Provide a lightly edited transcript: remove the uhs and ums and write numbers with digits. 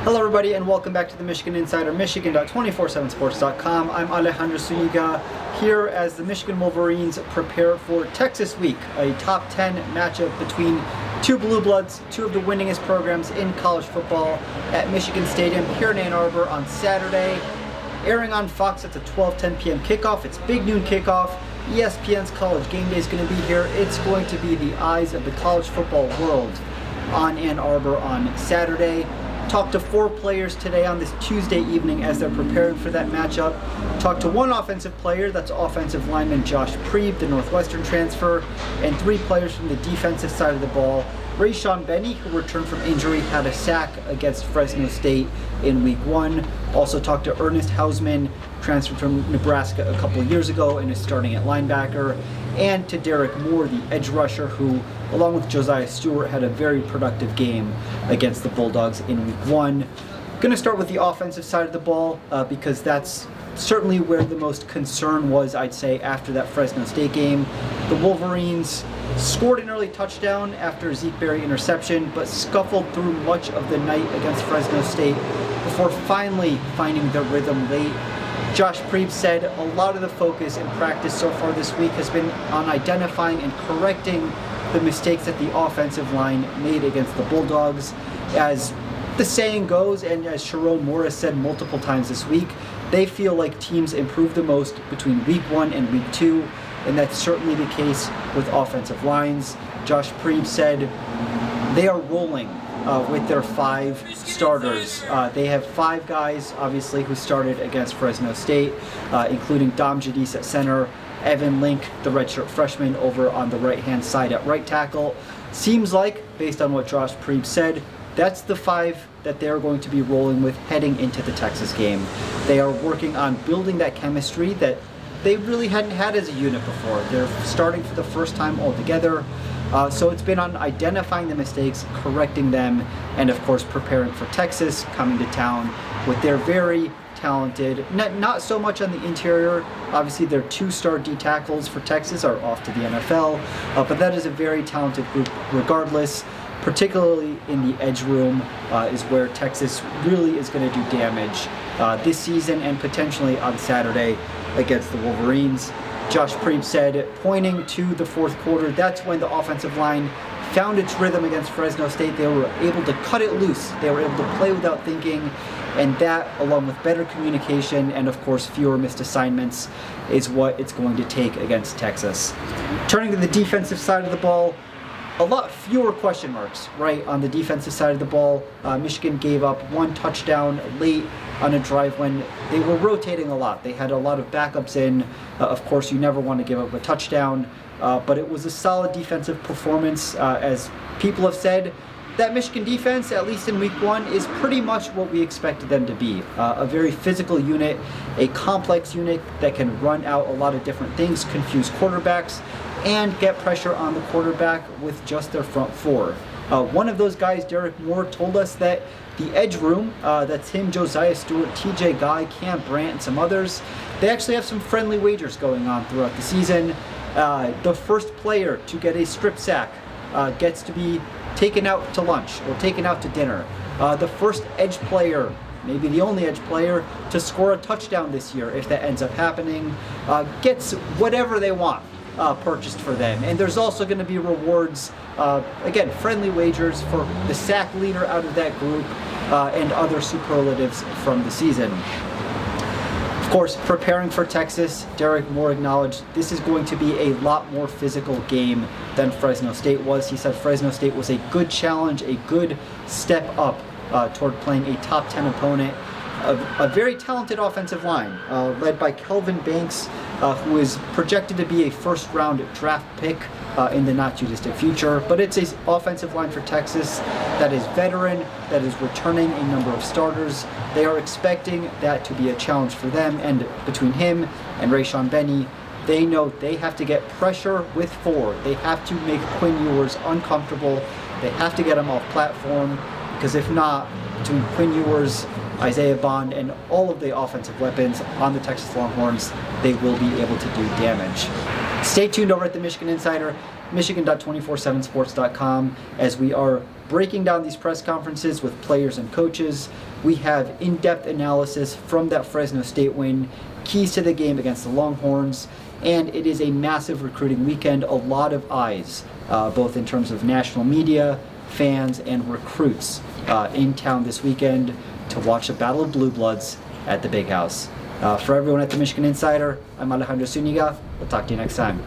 Hello everybody and welcome back to the Michigan Insider, Michigan.247sports.com. I'm Alejandro Zuniga here as the Michigan Wolverines prepare for Texas Week, a top 10 matchup between two blue bloods, two of the winningest programs in college football at Michigan Stadium here in Ann Arbor on Saturday. Airing on Fox at the 12:10 p.m. kickoff. It's big noon kickoff. ESPN's College Game Day is going to be here. It's going to be the eyes of the college football world on Ann Arbor on Saturday. Talked to 4 players today on this Tuesday evening as they're preparing for that matchup. Talked to 1 offensive player, that's offensive lineman Josh Priebe, the Northwestern transfer, and 3 players from the defensive side of the ball. Rayshawn Benny, who returned from injury, had a sack against Fresno State in week 1. Also talked to Ernest Hausman, transferred from Nebraska a couple years ago and is starting at linebacker. And to Derek Moore, the edge rusher, who, along with Josiah Stewart, had a very productive game against the Bulldogs in week 1. Going to start with the offensive side of the ball because that's certainly where the most concern was, I'd say, after that Fresno State game. The Wolverines scored an early touchdown after a Zeke Berry interception, but scuffled through much of the night against Fresno State before finally finding their rhythm late. Josh Priebe said a lot of the focus in practice so far this week has been on identifying and correcting the mistakes that the offensive line made against the Bulldogs. As the saying goes, and as Sherrone Morris said multiple times this week, they feel like teams improve the most between week 1 and week 2, and that's certainly the case with offensive lines. Josh Priebe said they are rolling with their 5 starters. They have 5 guys, obviously, who started against Fresno State, including Dom Jadis at center, Evan Link, the redshirt freshman, over on the right-hand side at right tackle. Seems like, based on what Josh Priebe said, that's the 5 that they're going to be rolling with heading into the Texas game. They are working on building that chemistry that they really hadn't had as a unit before. They're starting for the first time all together. So it's been on identifying the mistakes, correcting them, and of course preparing for Texas coming to town with their very talented, not so much on the interior, obviously their 2-star D tackles for Texas are off to the NFL, but that is a very talented group regardless. Particularly in the edge room is where Texas really is going to do damage this season and potentially on Saturday against the Wolverines. Josh Priebe said, pointing to the 4th quarter, that's when the offensive line found its rhythm against Fresno State. They were able to cut it loose. They were able to play without thinking, and that, along with better communication and, of course, fewer missed assignments, is what it's going to take against Texas. Turning to the defensive side of the ball, a lot fewer question marks, right, on the defensive side of the ball. Michigan gave up 1 touchdown late on a drive when they were rotating a lot. They had a lot of backups in. Of course, you never want to give up a touchdown, but it was a solid defensive performance. As people have said, that Michigan defense, at least in week 1, is pretty much what we expected them to be. A very physical unit, a complex unit that can run out a lot of different things, confuse quarterbacks, and get pressure on the quarterback with just their front 4. One of those guys, Derek Moore, told us that the edge room, that's him, Josiah Stewart, TJ Guy, Cam Brandt, and some others, they actually have some friendly wagers going on throughout the season. The first player to get a strip sack gets to be taken out to lunch or taken out to dinner. The first edge player, maybe the only edge player, to score a touchdown this year, if that ends up happening, gets whatever they want purchased for them. And there's also going to be rewards, again, friendly wagers for the sack leader out of that group and other superlatives from the season. Of course, preparing for Texas, Derek Moore acknowledged this is going to be a lot more physical game than Fresno State was. He said Fresno State was a good challenge, a good step up toward playing a top 10 opponent. A very talented offensive line, led by Kelvin Banks, who is projected to be a 1st-round draft pick in the not-too-distant future. But it's an offensive line for Texas that is veteran, that is returning a number of starters. They are expecting that to be a challenge for them, and between him and Rayshawn Benny, they know they have to get pressure with 4. They have to make Quinn Ewers uncomfortable. They have to get him off platform, because if not, between Quinn Ewers, Isaiah Bond, and all of the offensive weapons on the Texas Longhorns, they will be able to do damage. Stay tuned over at the Michigan Insider, michigan.247sports.com, as we are breaking down these press conferences with players and coaches. We have in-depth analysis from that Fresno State win, keys to the game against the Longhorns, and it is a massive recruiting weekend. A lot of eyes, both in terms of national media, fans, and recruits in town this weekend to watch the Battle of Blue Bloods at the Big House. For everyone at the Michigan Insider, I'm Alejandro Zuniga. We'll talk to you next time.